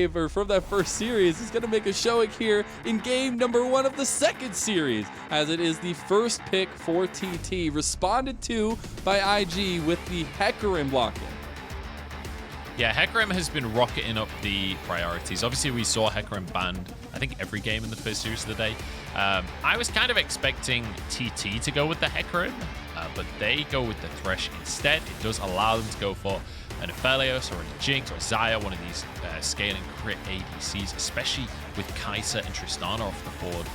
from that first series is going to make a showing here in game number 1 of the second series, as it is the first pick for TT, responded to by IG with the Hecarim lock-in. Yeah, Hecarim has been rocketing up the priorities. Obviously, we saw Hecarim banned, I think, every game in the first series of the day. I was kind of expecting TT to go with the Hecarim, but they go with the Thresh instead. It does allow them to go for an Aphelios or a Jinx or a Xayah, one of these scaling crit ADCs, especially with Kai'Sa and Tristana off the board.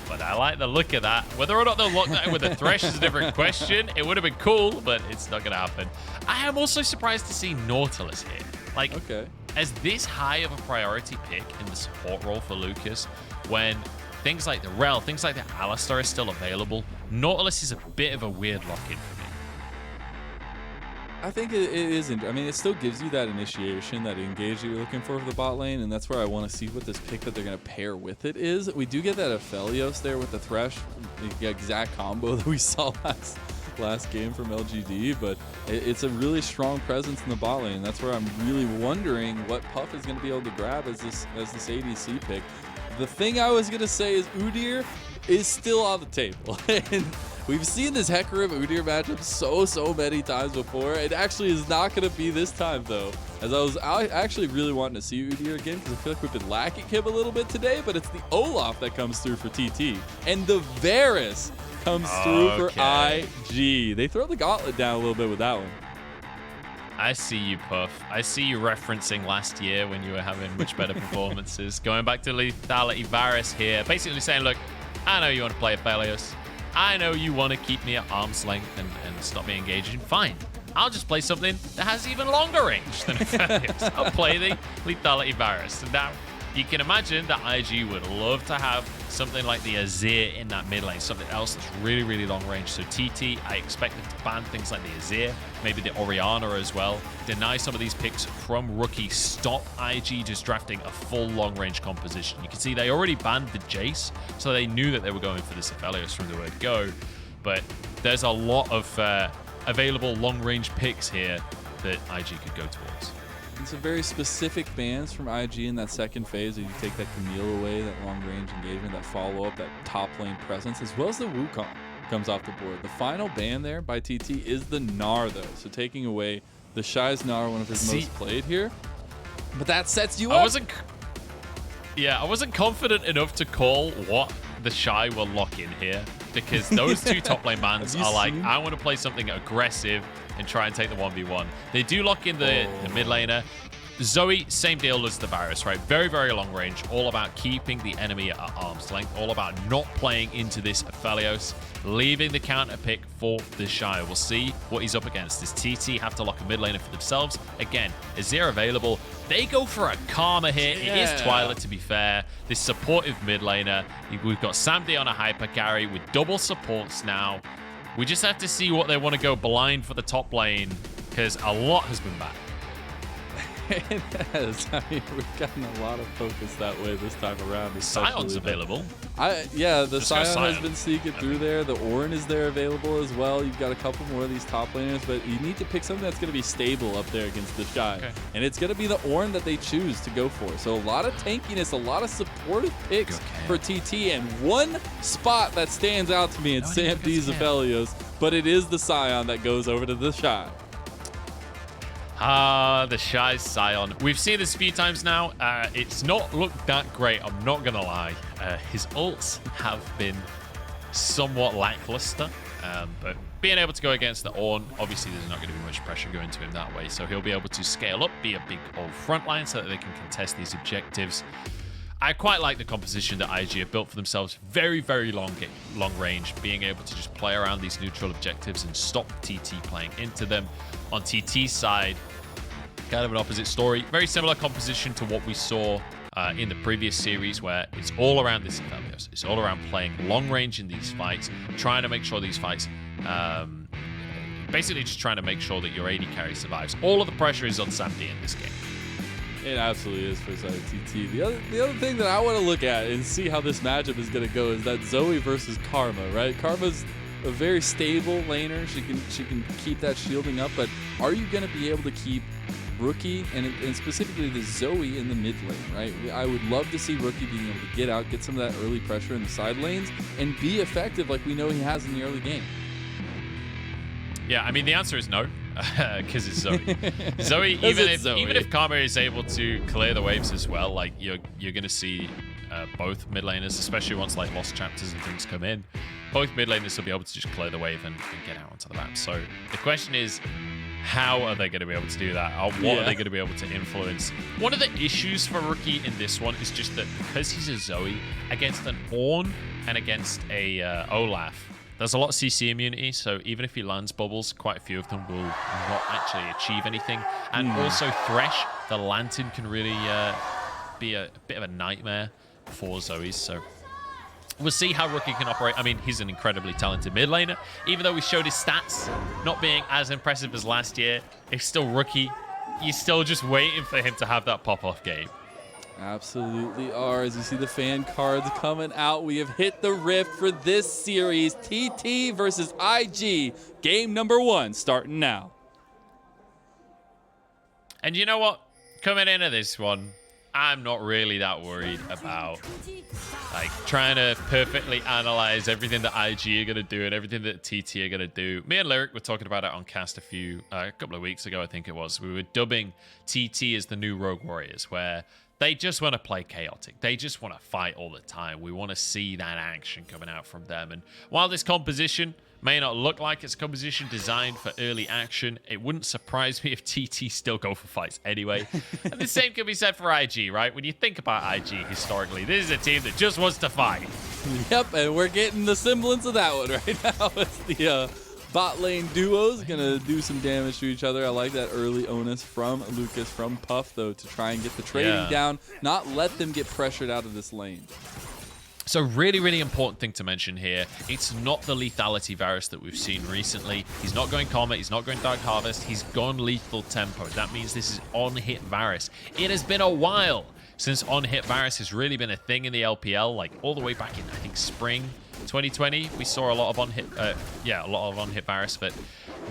But I like the look of that. Whether or not they'll lock that in with the Thresh is a different question. It would have been cool, but it's not going to happen. I am also surprised to see Nautilus here. Like, as this high of a priority pick in the support role for Lucas, when things like the Rel, things like the Alistar are still available, Nautilus is a bit of a weird lock-in for me. I think it isn't. I mean, it still gives you that initiation, that engage that you're looking for the bot lane, and that's where I want to see what this pick that they're going to pair with it is. We do get that Aphelios there with the Thresh, the exact combo that we saw last game from LGD, but it's a really strong presence in the bot lane. That's where I'm really wondering what Puff is going to be able to grab as this ADC pick. The thing I was going to say is Udyr is still on the table. And we've seen this Hecarim Udyr matchup so many times before. It actually is not going to be this time, though, as I actually really wanting to see Udyr again, because I feel like we've been lacking him a little bit today, but it's the Olaf that comes through for TT, and the Varus comes through for IG. They throw the gauntlet down a little bit with that one. I see you, Puff. I see you referencing last year when you were having much better performances. Going back to Lethality Varus here, basically saying, look, I know you want to play Aphelios. I know you want to keep me at arm's length and stop me engaging. Fine. I'll just play something that has even longer range than Aphelios. I'll play the Lethality Varus. And now, you can imagine that IG would love to have something like the Azir in that mid lane, something else that's really long range. So TT, I expect them to ban things like the Azir, maybe the Orianna as well, deny some of these picks from rookie, stop IG just drafting a full long range composition. You can see they already banned the Jace, so they knew that they were going for this Aphelios from the word go. But there's a lot of available long range picks here that IG could go towards. It's a very specific bans from IG in that second phase. You take that Camille away, that long-range engagement, that follow-up, that top-lane presence, as well as the Wukong comes off the board. The final ban there by TT is the Gnar, though. So taking away TheShy's Gnar, one of his most played here. But that sets you up. I wasn't confident enough to call what TheShy will lock in here, because those two top lane bans are like, I want to play something aggressive and try and take the 1v1. They do lock in the mid laner. Zoe, same deal as the Varus, right? Very long range, all about keeping the enemy at arm's length, all about not playing into this Aphelios, leaving the counter pick for TheShy. We'll see what he's up against. Does TT have to lock a mid laner for themselves? Again, Azir available. They go for a Karma here. It is Twila, to be fair. This supportive mid laner. We've got Samdi on a hyper carry with double supports now. We just have to see what they want to go blind for the top lane, because a lot has been back. It has. I mean, we've gotten a lot of focus that way this time around. Sion's available. Yeah, the Sion has been sneaking through there. The Ornn is there available as well. You've got a couple more of these top laners, but you need to pick something that's going to be stable up there against TheShy. And it's going to be the Ornn that they choose to go for. So a lot of tankiness, a lot of supportive picks for TT, and one spot that stands out to me in Sam D's Aphelios, but it is the Sion that goes over to TheShy. TheShy's Sion. We've seen this a few times now. It's not looked that great, I'm not going to lie. His ults have been somewhat lackluster, but being able to go against the Ornn, obviously there's not going to be much pressure going to him that way, so he'll be able to scale up, be a big old frontline so that they can contest these objectives. I quite like the composition that IG have built for themselves. Very long range, being able to just play around these neutral objectives and stop TT playing into them. On TT's side, kind of an opposite story. Very similar composition to what we saw in the previous series, where it's all around this Aphelios. It's all around playing long range in these fights, trying to make sure these fights, basically just trying to make sure that your AD carry survives. All of the pressure is on Samdi in this game. It absolutely is for side of TT. The other thing that I want to look at and see how this matchup is going to go is that Zoe versus Karma, right? Karma's a very stable laner. She can keep that shielding up, but are you going to be able to keep Rookie and specifically the Zoe in the mid lane, right? I would love to see Rookie being able to get out, get some of that early pressure in the side lanes, and be effective like we know he has in the early game. Yeah, I mean, the answer is no, because it's Zoe. Zoe, even if Karma is able to clear the waves as well, like you're going to see both mid laners, especially once like lost chapters and things come in, both mid laners will be able to just clear the wave and get out onto the map. So the question is, how are they going to be able to do that? Or what are they going to be able to influence? One of the issues for Rookie in this one is just that because he's a Zoe against an Ornn and against a Olaf, there's a lot of CC immunity, so even if he lands bubbles, quite a few of them will not actually achieve anything. And also Thresh, the Lantern, can really be a bit of a nightmare for Zoes. So we'll see how Rookie can operate. I mean, he's an incredibly talented mid laner. Even though we showed his stats not being as impressive as last year, it's still Rookie. You're still just waiting for him to have that pop-off game. Absolutely are. As you see the fan cards coming out, we have hit the rift for this series. TT versus IG. Game number 1 starting now. And you know what? Coming into this one, I'm not really that worried about like trying to perfectly analyze everything that IG are going to do and everything that TT are going to do. Me and Lyric were talking about it on cast a couple of weeks ago, I think it was. We were dubbing TT as the new Rogue Warriors, where they just want to play chaotic. They just want to fight all the time. We want to see that action coming out from them. And while this composition may not look like it's a composition designed for early action, it wouldn't surprise me if TT still go for fights anyway. And the same can be said for IG, right? When you think about IG historically, this is a team that just wants to fight. Yep, and we're getting the semblance of that one right now. It's the bot lane duos gonna do some damage to each other. I like that early onus from Lucas, from Puff, though, to try and get the trading down, not let them get pressured out of this lane. So really, really important thing to mention here. It's not the lethality Varus that we've seen recently. He's not going Comet. He's not going Dark Harvest. He's gone lethal tempo. That means this is on-hit Varus. It has been a while since on-hit Varus has really been a thing in the LPL, like all the way back in, I think, spring 2020. We saw a lot of on-hit, a lot of on-hit Varus, but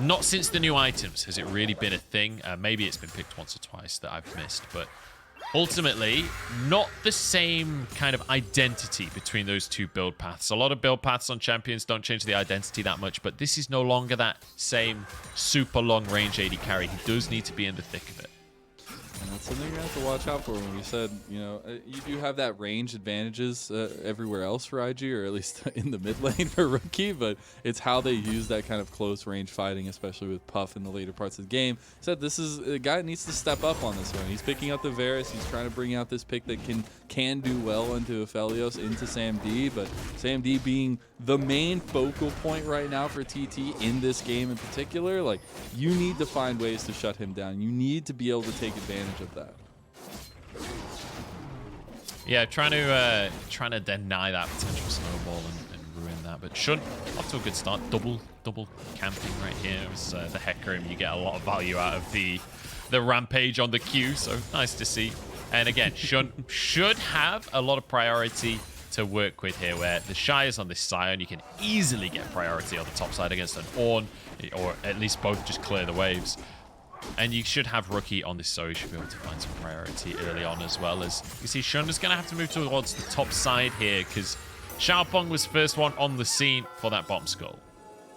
not since the new items has it really been a thing. Maybe it's been picked once or twice that I've missed, but ultimately, not the same kind of identity between those two build paths. A lot of build paths on champions don't change the identity that much, but this is no longer that same super long range AD carry. He does need to be in the thick of it. And that's something you're going to have to watch out for. When you said, you know, you do have that range advantages everywhere else for IG, or at least in the mid lane for Rookie, but it's how they use that kind of close range fighting, especially with Puff in the later parts of the game. Said this is a guy that needs to step up on this one. He's picking out the Varus. He's trying to bring out this pick that can do well into Aphelios, into Sam D, but Sam D being the main focal point right now for TT in this game in particular. Like, you need to find ways to shut him down. You need to be able to take advantage of that. Yeah, trying to deny that potential snowball and ruin that. But Shun, off to a good start. Double camping right here. It was the Hecarim. You get a lot of value out of the rampage on the Q, so nice to see. And again, Shun should have a lot of priority to work with here, where TheShy is on this Sion. You can easily get priority on the top side against an Ornn, or at least both just clear the waves. And you should have Rookie on this, so you should be able to find some priority early on, as well as you see Shun is going to have to move towards the top side here, because Xiaopeng was first one on the scene for that bottom skull.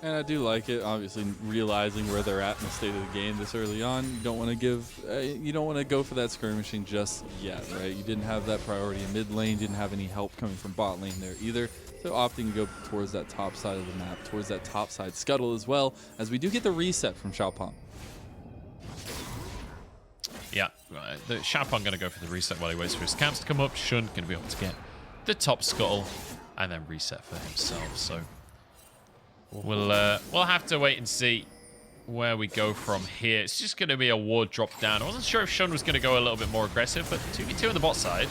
And I do like it, obviously realizing where they're at in the state of the game this early on. You don't want to go for that skirmishing just yet, right? You didn't have that priority in mid lane, didn't have any help coming from bot lane there either. So opting to go towards that top side of the map, towards that top side scuttle as well, as we do get the reset from Xiaopeng. Yeah, the Xiaopeng going to go for the reset while he waits for his camps to come up. Shun going to be able to get the top scuttle and then reset for himself. So we'll have to wait and see where we go from here. It's just going to be a ward drop down. I wasn't sure if Shun was going to go a little bit more aggressive, but 2v2 on the bot side.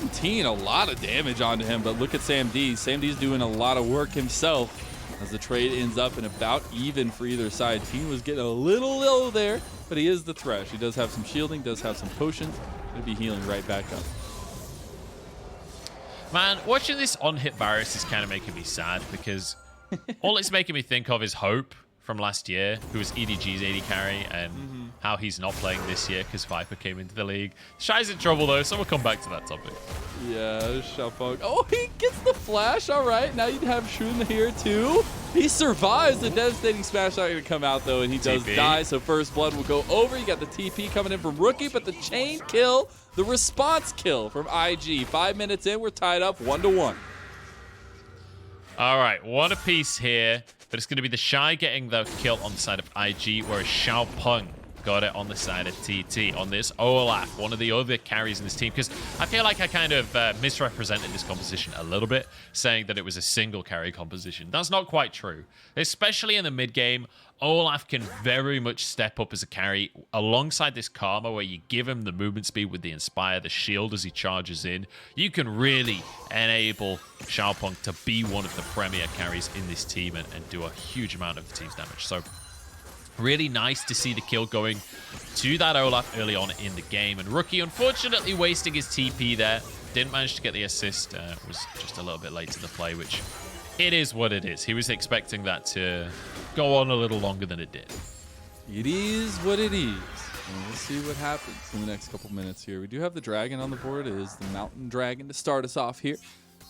Teeen a lot of damage onto him, but look at Sam D. Sam D's doing a lot of work himself as the trade ends up in about even for either side. Teeen was getting a little low there, but he is the Thresh. He does have some shielding, does have some potions. He'll be healing right back up. Man, watching this on-hit Varus is kind of making me sad, because all it's making me think of is Hope from last year, who was EDG's AD carry, and how he's not playing this year because Viper came into the league. Shy's in trouble though, so we'll come back to that topic. Yeah, Xiaopeng. Oh, he gets the flash. All right, now you'd have Shun here too. He survives. The devastating smash not going to come out though, and he does die. So first blood will go over. You got the TP coming in from Rookie, but the chain kill, the response kill from IG. 5 minutes in, we're tied up 1-1. All right, one apiece here, but it's going to be TheShy getting the kill on the side of IG, whereas Xiaopeng got it on the side of TT on this Olaf, one of the other carries in this team, because I feel like I kind of misrepresented this composition a little bit, saying that it was a single carry composition. That's not quite true. Especially in the mid game, Olaf can very much step up as a carry alongside this Karma, where you give him the movement speed with the Inspire, the shield as he charges in. You can really enable Xiaopeng to be one of the premier carries in this team and do a huge amount of the team's damage. So really nice to see the kill going to that Olaf early on in the game. And Rookie, unfortunately, wasting his TP there. Didn't manage to get the assist. Was just a little bit late to the play, which it is what it is. He was expecting that to go on a little longer than it did. It is what it is. And we'll see what happens in the next couple minutes here. We do have the dragon on the board. It is the Mountain Dragon to start us off here.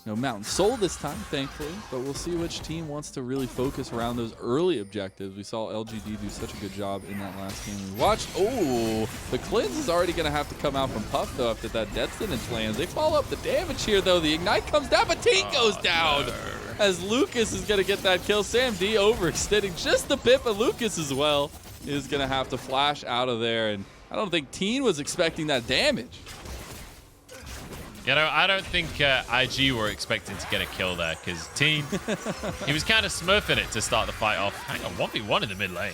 No Mountain Soul this time, thankfully, but we'll see which team wants to really focus around those early objectives. We saw LGD do such a good job in that last game we watched. Oh, the cleanse is already going to have to come out from Puff, though, after that Death Sentence lands. They follow up the damage here, though. The Ignite comes down, but Teen goes down as Lucas is going to get that kill. Sam D overextending just a bit, but Lucas as well is going to have to flash out of there, and I don't think Teen was expecting that damage. You know, I don't think IG were expecting to get a kill there, because Teeen, he was kind of smurfing it to start the fight off. Hang on, 1v1 in the mid lane.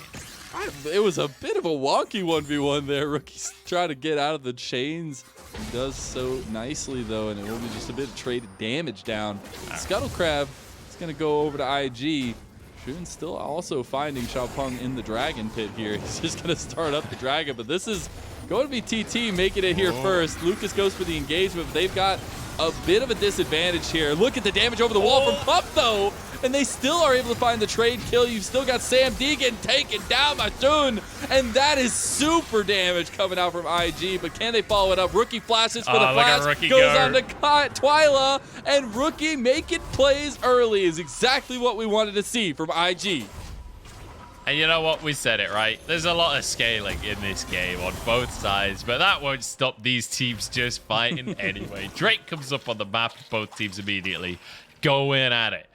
It was a bit of a wonky 1v1 there. Rookie's trying to get out of the chains. He does so nicely, though, and it will be just a bit of traded damage down. Scuttle Crab is going to go over to IG. Shun's still also finding Xiaopeng in the dragon pit here. He's just going to start up the dragon, but this is going to be TT making it here first. Lucas goes for the engagement, but they've got a bit of a disadvantage here. Look at the damage over the wall from Puff, though, and they still are able to find the trade kill. You've still got Sam D getting taken down by Shun, and that is super damage coming out from IG, but can they follow it up? Rookie flashes for the flash, goes on to Twila, and Rookie making plays early is exactly what we wanted to see from IG. And you know what? We said it, right? There's a lot of scaling in this game on both sides, but that won't stop these teams just fighting anyway. Drake comes up on the map, both teams immediately go in at it.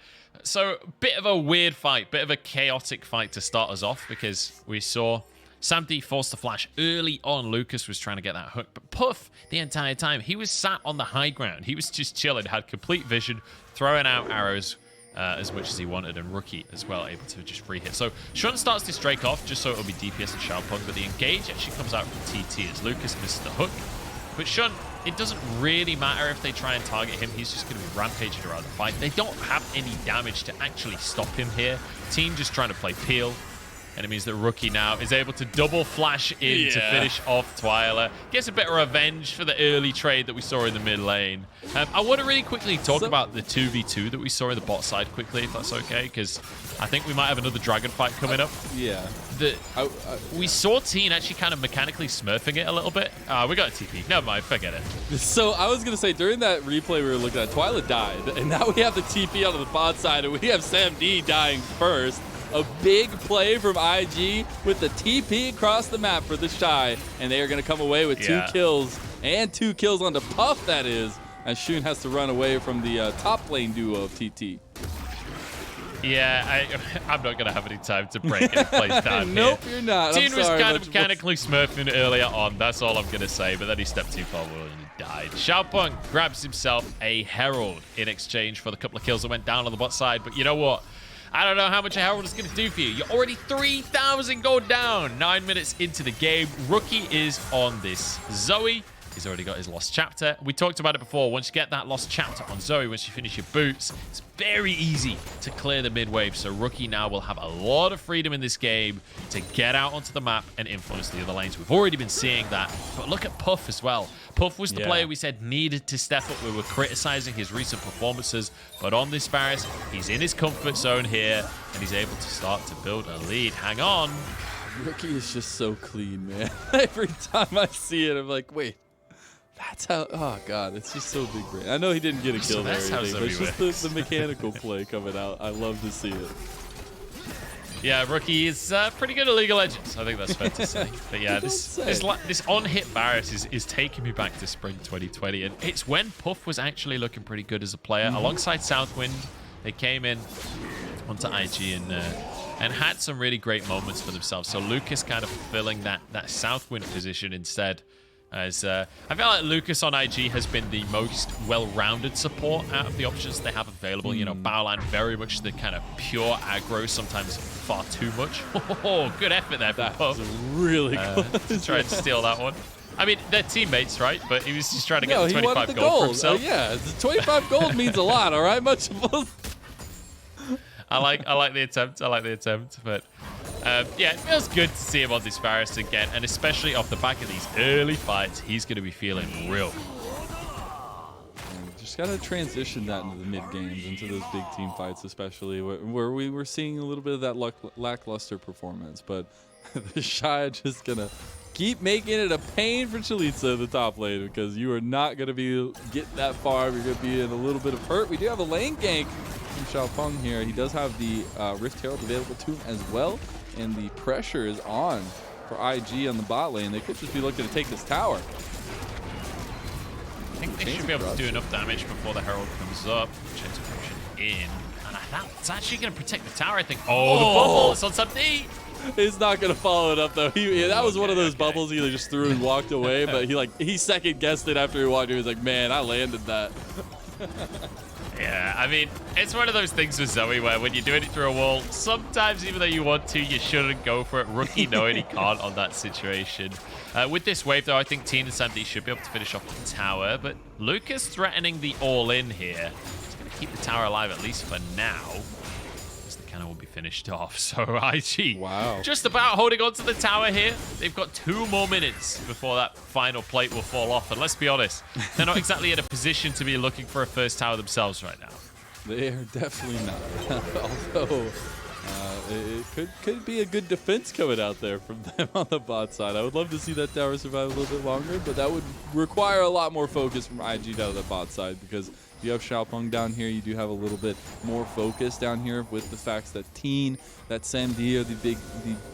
So, bit of a weird fight, bit of a chaotic fight to start us off, because we saw Sam D forced the flash early on. Lucas was trying to get that hook, but Puff, the entire time, he was sat on the high ground. He was just chilling, had complete vision, throwing out arrows as much as he wanted, and Rookie as well, able to just free hit. So Shun starts this Drake off just so it'll be DPS and Xiaopeng, but the engage actually comes out from TT as Lucas misses the hook. But Shun, it doesn't really matter if they try and target him. He's just going to be rampaging around the fight. They don't have any damage to actually stop him here. Team just trying to play Peel. And it means that Rookie now is able to double flash in to finish off Twila. Gets a bit of revenge for the early trade that we saw in the mid lane. I want to really quickly talk about the 2v2 that we saw in the bot side quickly, if that's okay, because I think we might have another dragon fight coming up. Yeah. We saw Teen actually kind of mechanically smurfing it a little bit. We got a TP. Never mind, forget it. So I was going to say, during that replay we were looking at, Twila died, and now we have the TP on the bot side, and we have Sam D dying first. A big play from IG with the TP across the map for TheShy, and they are going to come away with 2 kills, and 2 kills onto Puff, that is, as Shun has to run away from the top lane duo of TT. Yeah, I'm not going to have any time to break any plays down Nope, here. you're not. Teen was kind of mechanically smurfing earlier on, that's all I'm going to say, but then he stepped too far and he died. Xiaopeng grabs himself a Herald in exchange for the couple of kills that went down on the bot side, but you know what? I don't know how much a Herald is going to do for you. You're already 3,000 gold down. 9 minutes into the game. Rookie is on this Zoe. He's already got his Lost Chapter. We talked about it before. Once you get that Lost Chapter on Zoe, once you finish your boots, it's very easy to clear the mid wave. So Rookie now will have a lot of freedom in this game to get out onto the map and influence the other lanes. We've already been seeing that. But look at Puff as well. Puff was the player we said needed to step up. We were criticizing his recent performances, but on this Varus, he's in his comfort zone here, and he's able to start to build a lead. Hang on. Rookie is just so clean, man. Every time I see it, I'm like, wait, that's how. Oh god, it's just so big brain. I know he didn't get a kill there, but it's just the mechanical play coming out. I love to see it. Yeah, Rookie is pretty good at League of Legends. I think that's fair to say. But yeah, this on-hit Varus is taking me back to spring 2020. And it's when Puff was actually looking pretty good as a player. Alongside Southwind, they came in onto IG and had some really great moments for themselves. So Lucas kind of filling that Southwind position instead. As I feel like Lucas on IG has been the most well-rounded support out of the options they have available. You know, Baolan very much the kind of pure aggro, sometimes far too much. Oh, good effort there from Puff. Really close. To try and steal that one. I mean, they're teammates, right? But he was just trying to get the 25 gold for himself. Yeah, the 25 gold means a lot, all right? I like the attempt. I like the attempt, but yeah, it feels good to see him on this Varus again, and especially off the back of these early fights, he's going to be feeling real. Just got to transition that into the mid games, into those big team fights, especially where we were seeing a little bit of that lackluster performance. But TheShy just gonna keep making it a pain for Chelizi in the top lane, because you are not gonna be getting that far. You're gonna be in a little bit of hurt. We do have a lane gank from Xiaopeng here. He does have the Rift Herald available to him as well, and the pressure is on for IG on the bot lane. They could just be looking to take this tower. I think they should be able to do enough damage before the Herald comes up. Chains of Potion in, and that's actually going to protect the tower, I think. Oh, the bubble! It's on some D! He's not going to follow it up, though. That was one of those bubbles he just threw and walked away, but he second-guessed it after he walked. He was like, man, I landed that. Yeah, I mean, it's one of those things with Zoe where when you're doing it through a wall, sometimes even though you want to, you shouldn't go for it. Rookie knowing he can't on that situation. With this wave, though, I think Teeen and Sandy should be able to finish off the tower, but Lucas threatening the all-in here. He's going to keep the tower alive, at least for now. The cannon will be finished off, so IG just about holding on to the tower here. They've got 2 more minutes before that final plate will fall off, and let's be honest, they're not exactly in a position to be looking for a first tower themselves right now. They are definitely not. Although it could be a good defense coming out there from them on the bot side. I would love to see that tower survive a little bit longer, but that would require a lot more focus from IG down the bot side, because you have Xiaopeng down here. You do have a little bit more focus down here with the facts that Teeen, that SamD are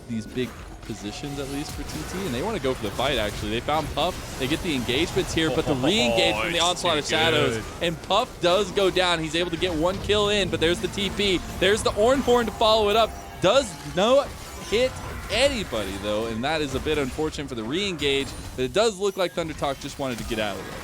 these big positions, at least for TT, and they want to go for the fight, actually. They found Puff. They get the engagements here, but the re-engage from the Onslaught of Shadows, and Puff does go down. He's able to get 1 kill in, but there's the TP. There's the Ornn Horn to follow it up. Does not hit anybody, though, and that is a bit unfortunate for the re-engage, but it does look like ThunderTalk just wanted to get out of there.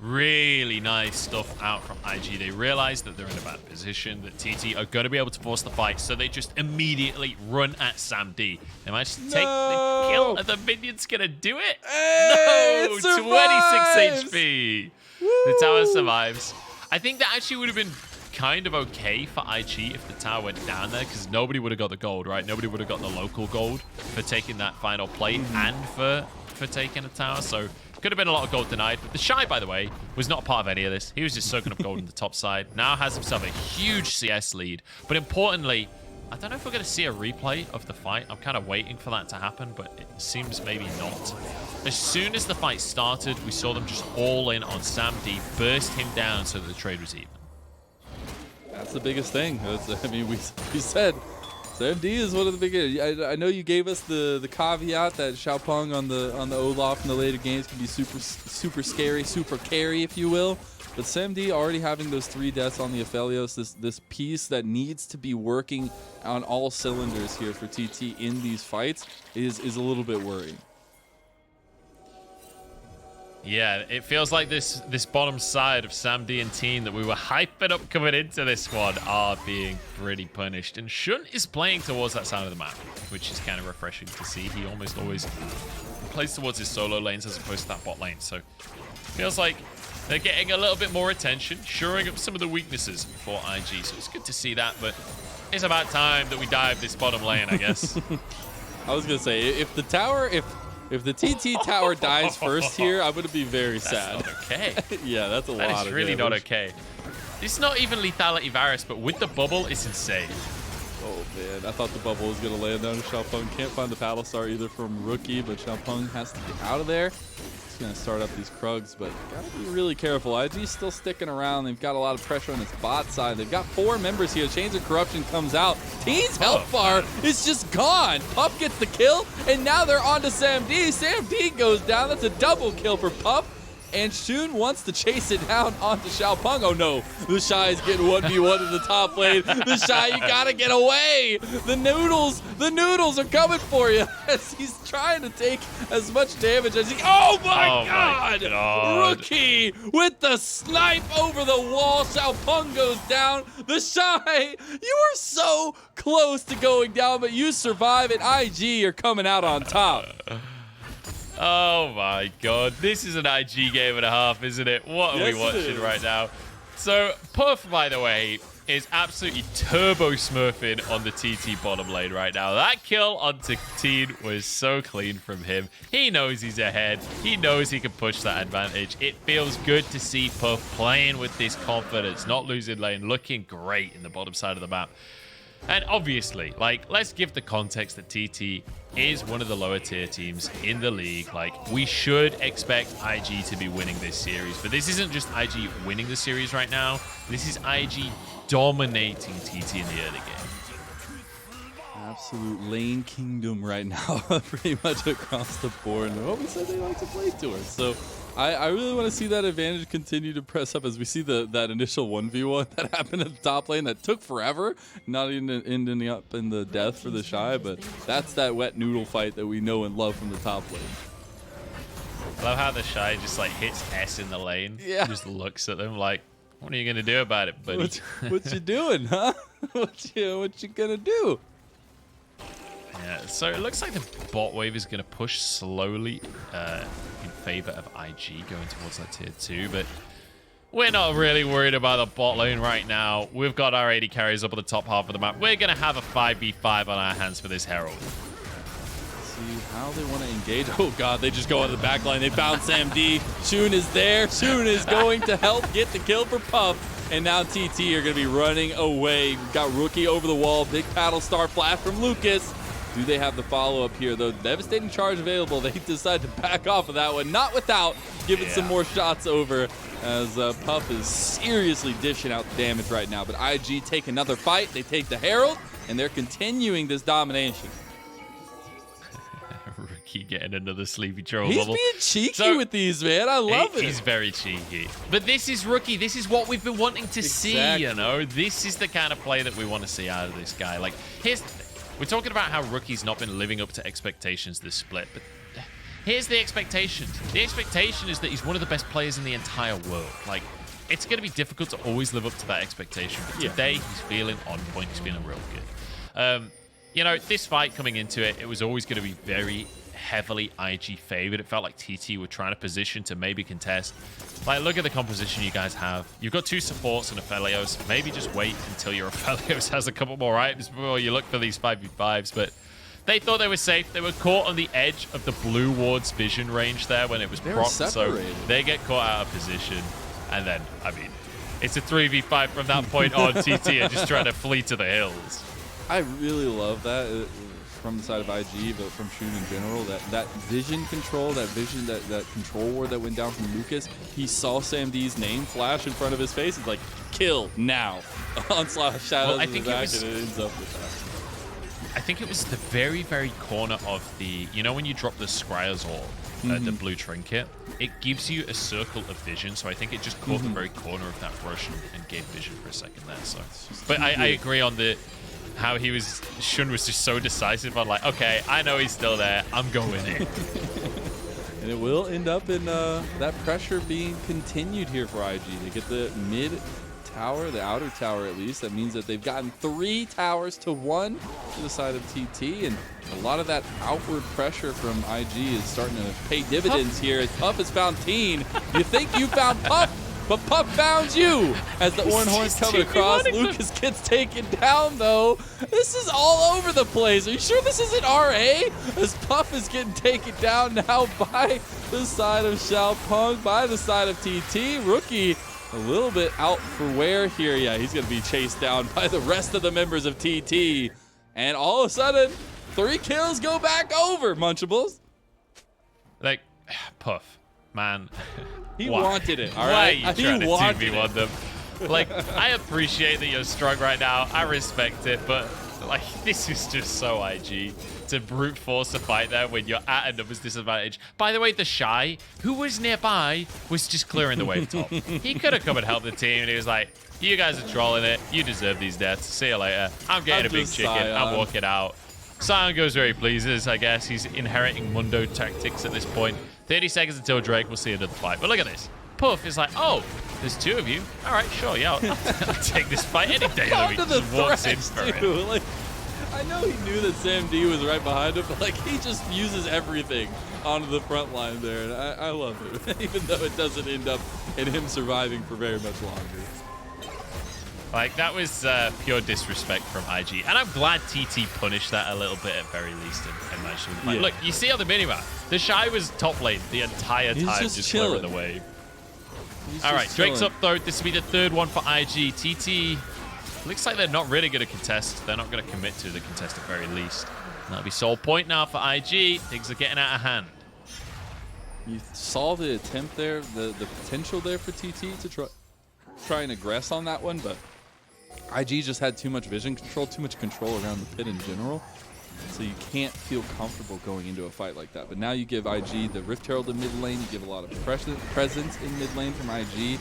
Really nice stuff out from IG. They realize that they're in a bad position, that TT are going to be able to force the fight, so they just immediately run at SamD. They managed to take the kill, and the minion's going to do it. Hey, no! it 26 HP. Woo. The tower survives. I think that actually would have been kind of okay for IG if the tower went down there, because nobody would have got the gold, right? Nobody would have got the local gold for taking that final plate and for taking a tower, so could have been a lot of gold denied. But TheShy, by the way, was not part of any of this. He was just soaking up gold in the top side. Now has himself a huge CS lead. But importantly, I don't know if we're going to see a replay of the fight. I'm kind of waiting for that to happen, but it seems maybe not. As soon as the fight started, we saw them just all in on SamD, burst him down so that the trade was even. That's the biggest thing. I mean, we said SamD is one of the biggest. I know you gave us the caveat that Xiaopeng on the Olaf in the later games can be super scary, super carry, if you will. But SamD already having those 3 deaths on the Aphelios, this piece that needs to be working on all cylinders here for TT in these fights is a little bit worrying. Yeah, it feels like this bottom side of SamD and Teeen that we were hyping up coming into this one are being pretty punished. And Shunt is playing towards that side of the map, which is kind of refreshing to see. He almost always plays towards his solo lanes as opposed to that bot lane. So it feels like they're getting a little bit more attention, shoring up some of the weaknesses for IG. So it's good to see that, but it's about time that we dive this bottom lane, I guess. I was going to say, if the TT tower dies first here, I'm going to be very sad. That's not okay. Yeah, that's a lot of damage. That is really not okay. It's not even lethality Varus, but with the bubble, it's insane. Oh, Man, I thought the bubble was going to land on Xiaopeng. Can't find the paddle star either from Rookie, but Xiaopeng has to get out of there. He's going to start up these Krugs, but got to be really careful. IG's still sticking around. They've got a lot of pressure on his bot side. They've got 4 members here. Chains of Corruption comes out. Teen's health bar is just gone. Pup gets the kill, and now they're on to Sam D. Sam D goes down. That's a double kill for Pup. And Shun wants to chase it down onto Xiaopeng. Oh no, TheShy is getting 1v1 in the top lane. TheShy, you gotta get away. The noodles are coming for you as he's trying to take as much damage as he. Oh my God! Rookie with the snipe over the wall. Xiaopeng goes down. TheShy, you are so close to going down, but you survive, and IG are coming out on top. Oh my God, this is an IG game and a half, isn't it? What are we watching right now? So Puff, by the way, is absolutely turbo smurfing on the TT bottom lane right now. That kill onto Teen was so clean from him. He knows he's ahead. He knows he can push that advantage. It feels good to see Puff playing with this confidence, not losing lane, looking great in the bottom side of the map. And obviously, like, let's give the context that TT is one of the lower tier teams in the league. Like, we should expect IG to be winning this series. But this isn't just IG winning the series right now. This is IG dominating TT in the early game. Absolute lane kingdom right now, pretty much across the board. And we said they like to play to it. So I really want to see that advantage continue to press up as we see that initial 1v1 that happened at the top lane that took forever, not even ending up in the death for TheShy, but that's that wet noodle fight that we know and love from the top lane. I love how TheShy just like hits S in the lane, just looks at them like, what are you gonna do about it, buddy? What you doing, huh? What you gonna do? Yeah, so it looks like the bot wave is gonna push slowly in favor of IG going towards that tier 2, but we're not really worried about the bot lane right now. We've got our AD carries up at the top half of the map. We're gonna have a 5v5 on our hands for this Herald. See how they want to engage. Oh God, they just go on the back line. They found Sam D. Shun is there. Shun is going to help get the kill for Puff. And now TT are going to be running away. We've got Rookie over the wall. Big paddle star flash from Lucas. Do they have the follow-up here, though? Devastating charge available. They decide to back off of that one. Not without giving some more shots over as Puff is seriously dishing out the damage right now. But IG take another fight. They take the Herald, and they're continuing this domination. Rookie getting another sleepy troll He's bubble. being cheeky with these, man. I love it. He's very cheeky. But this is Rookie. This is what we've been wanting to see, you know? This is the kind of play that we want to see out of this guy. Like, we're talking about how Rookie's not been living up to expectations this split, but here's the expectation. The expectation is that he's one of the best players in the entire world. Like, it's going to be difficult to always live up to that expectation, but today he's feeling on point. He's feeling real good. You know, this fight coming into it, it was always going to be very heavily IG favored. It felt like TT were trying to position to maybe contest. Like, look at the composition you guys have. You've got 2 supports and Aphelios. Maybe just wait until your Aphelios has a couple more items before you look for these 5v5s. But they thought they were safe. They were caught on the edge of the blue ward's vision range there when it was propped. So they get caught out of position. And then, I mean, it's a 3v5 from that point on. TT are just trying to flee to the hills. I really love that from the side of IG, but from Shun in general, that vision control, that control ward that went down from Lucas. He saw Sam D's name flash in front of his face. It's like, kill now. Onslaught shadows in the back, and it ends up with that. I think it was the very, very corner of the, you know when you drop the Scryer's orb, the blue trinket, it gives you a circle of vision, so I think it just caught the very corner of that brush and gave vision for a second there. So, but I agree on how Shun was just so decisive on like, okay, I know he's still there, I'm going in. And it will end up in that pressure being continued here for IG. They get the mid tower, the outer tower at least. That means that they've gotten 3 towers to 1 to the side of TT, and a lot of that outward pressure from IG is starting to pay dividends here as Puff has found Teen. You think you found Puff, but Puff found you as the Ornn horn's coming across. Lucas gets taken down, though. This is all over the place. Are you sure this isn't RA? As Puff is getting taken down now by the side of Xiaopeng, by the side of TT. Rookie a little bit out for wear here. Yeah, he's going to be chased down by the rest of the members of TT. And all of a sudden, 3 kills go back over, Munchables. Like, Puff, man. He Why? wanted it, all Why right? are you trying to 2v1 them? Like, I appreciate that you're strong right now. I respect it, but like, this is just so IG to brute force a fight there when you're at a numbers disadvantage. By the way, TheShy, who was nearby, was just clearing the wave top. He could have come and helped the team, and he was like, you guys are trolling it. You deserve these deaths. See you later. I'm getting a big chicken. Sion. I'm walking out. Sion goes where he pleases, I guess. He's inheriting Mundo tactics at this point. 30 seconds until Drake. We'll see another fight. But look at this. Puff is like, oh, there's 2 of you. All right, sure, yeah, I'll take this fight any day. He just walks in for it. Like, I know he knew that Sam D was right behind him, but like he just uses everything onto the front line there, and I love it, even though it doesn't end up in him surviving for very much longer. Like, that was pure disrespect from IG, and I'm glad TT punished that a little bit at very least and managed to win the fight. Look, you see on the minimap, TheShy was top lane the entire time, just clearing the wave. All right, Drake's up though. This will be the 3rd one for IG. TT looks like they're not really going to contest. They're not going to commit to the contest at very least. And that'll be sole point now for IG. Things are getting out of hand. You saw the attempt there, the potential there for TT to try and aggress on that one, but IG just had too much vision control, too much control around the pit in general. So you can't feel comfortable going into a fight like that. But now you give IG the Rift Herald in mid lane. You give a lot of presence in mid lane from IG.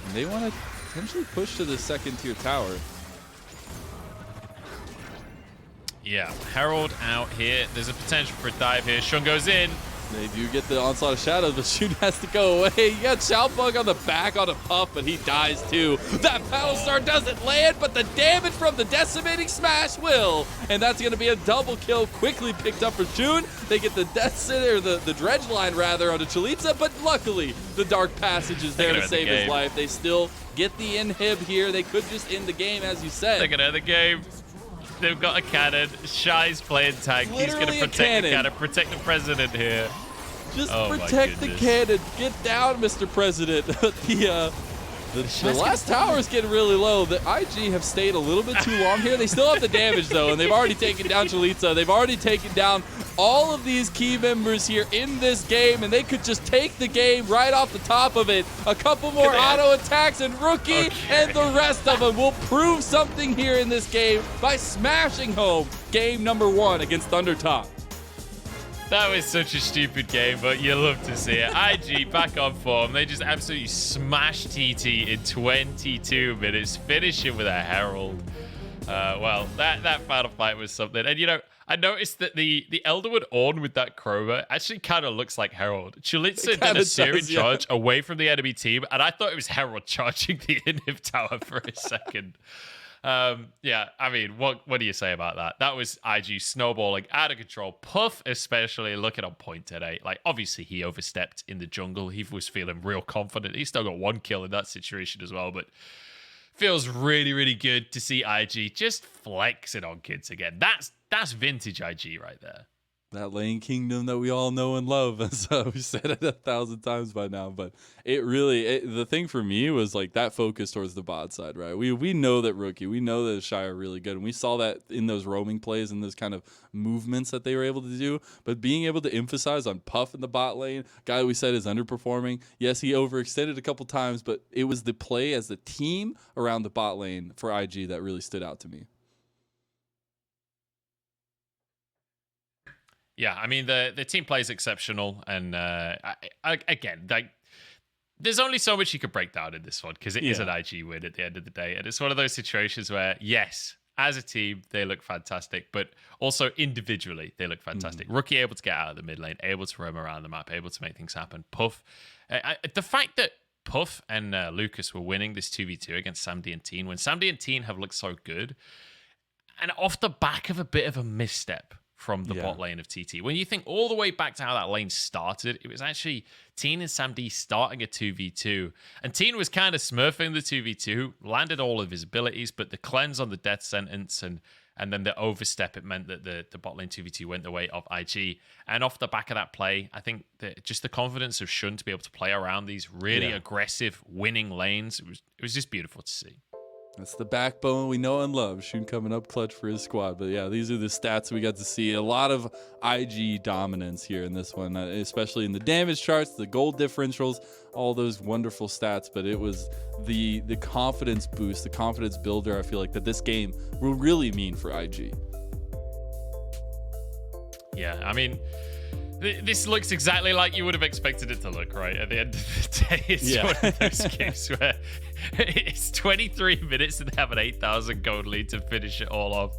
And they want to potentially push to the 2nd tier tower. Yeah, Herald out here. There's a potential for a dive here. Shun goes in. They do get the onslaught of shadows, but Shun has to go away. You got Xiaopeng on the back on a Puff, but he dies too. That Battlestar doesn't land, but the damage from the decimating smash will. And that's going to be a double kill, quickly picked up for Shun. They get the death center, the dredge line rather, onto Chelizi, but luckily the dark passage is there to save his life. They still get the inhib here. They could just end the game, as you said. They're going to end the game. They've got a cannon. Shy's playing tank. He's going to protect the cannon, protect the president here. Just protect the cannon. Get down, Mr. President. The last tower is getting really low. The IG have stayed a little bit too long here. They still have the damage, though, and they've already taken down Chelizi. They've already taken down all of these key members here in this game, and they could just take the game right off the top of it. A couple more auto attacks, and Rookie and the rest of them will prove something here in this game by smashing home game number 1 against Thundertop. That was such a stupid game, but you love to see it. IG back on form. They just absolutely smashed TT in 22 minutes, finishing with a Herald. Well, that final fight was something. And, you know, I noticed that the Elderwood Ornn with that Crowbar actually kind of looks like Herald. Chelizi did a series charge away from the enemy team, and I thought it was Herald charging the inhib tower for a second. Yeah, I mean, what do you say about that? That was IG snowballing out of control. Puff especially looking on point today. Like, obviously he overstepped in the jungle. He was feeling real confident. He still got 1 kill in that situation as well, but feels really, really good to see IG just flexing on kids again. That's vintage IG right there. That lane kingdom that we all know and love, as we've said it 1,000 times by now. But it really, the thing for me was like that focus towards the bot side, right? We know that Rookie, we know that TheShy are really good, and we saw that in those roaming plays and those kind of movements that they were able to do. But being able to emphasize on Puff in the bot lane, guy we said is underperforming. Yes, he overextended a couple times, but it was the play as the team around the bot lane for IG that really stood out to me. Yeah, I mean, the team play is exceptional. And again, like, there's only so much you could break down in this one because it is an IG win at the end of the day. And it's one of those situations where, yes, as a team, they look fantastic, but also individually, they look fantastic. Rookie able to get out of the mid lane, able to roam around the map, able to make things happen. Puff, the fact that Puff and Lucas were winning this 2v2 against Sam D and Teen, when Sam D and Teen have looked so good, and off the back of a bit of a misstep from the bot lane of TT. When you think all the way back to how that lane started, it was actually Teen and Sam D starting a 2v2. And Teen was kind of smurfing the 2v2, landed all of his abilities, but the cleanse on the death sentence and then the overstep, it meant that the bot lane 2v2 went the way of IG. And off the back of that play, I think that just the confidence of Shun to be able to play around these really aggressive winning lanes, it was just beautiful to see. That's the backbone we know and love. Shun coming up clutch for his squad. But yeah, these are the stats we got to see. A lot of IG dominance here in this one, especially in the damage charts, the gold differentials, all those wonderful stats. But it was the confidence boost, the confidence builder, I feel like, that this game will really mean for IG. Yeah, I mean, this looks exactly like you would have expected it to look, right? At the end of the day, it's one of those games where it's 23 minutes and they have an 8,000 gold lead to finish it all off.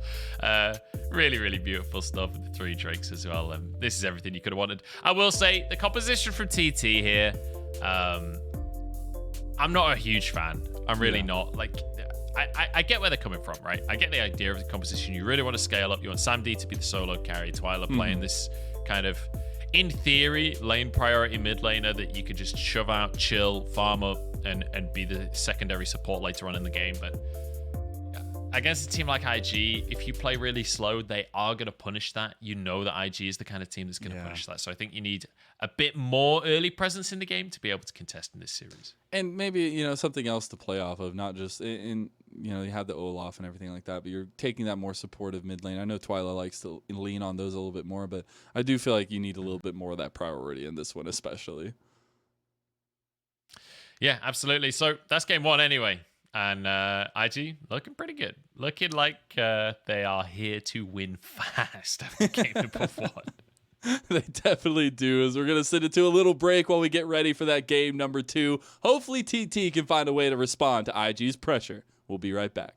Really, really beautiful stuff with the 3 drakes as well. This is everything you could have wanted. I will say, the composition from TT here, I'm not a huge fan. I'm really not. Like, I get where they're coming from, right? I get the idea of the composition. You really want to scale up. You want Sam D to be the solo carry, Twila playing this kind of, in theory, lane priority mid laner that you could just shove out, chill, farm up, and be the secondary support later on in the game. But against a team like IG, if you play really slow, they are going to punish that. You know that IG is the kind of team that's going to punish that. So I think you need a bit more early presence in the game to be able to contest in this series. And maybe, you know, something else to play off of, not just in you know, you have the Olaf and everything like that, but you're taking that more supportive mid lane. I know Twila likes to lean on those a little bit more, but I do feel like you need a little bit more of that priority in this one especially. Yeah, absolutely. So that's game 1 anyway. And IG looking pretty good. Looking like they are here to win fast after game number 1. They definitely do, as we're going to send it to a little break while we get ready for that game number 2. Hopefully TT can find a way to respond to IG's pressure. We'll be right back.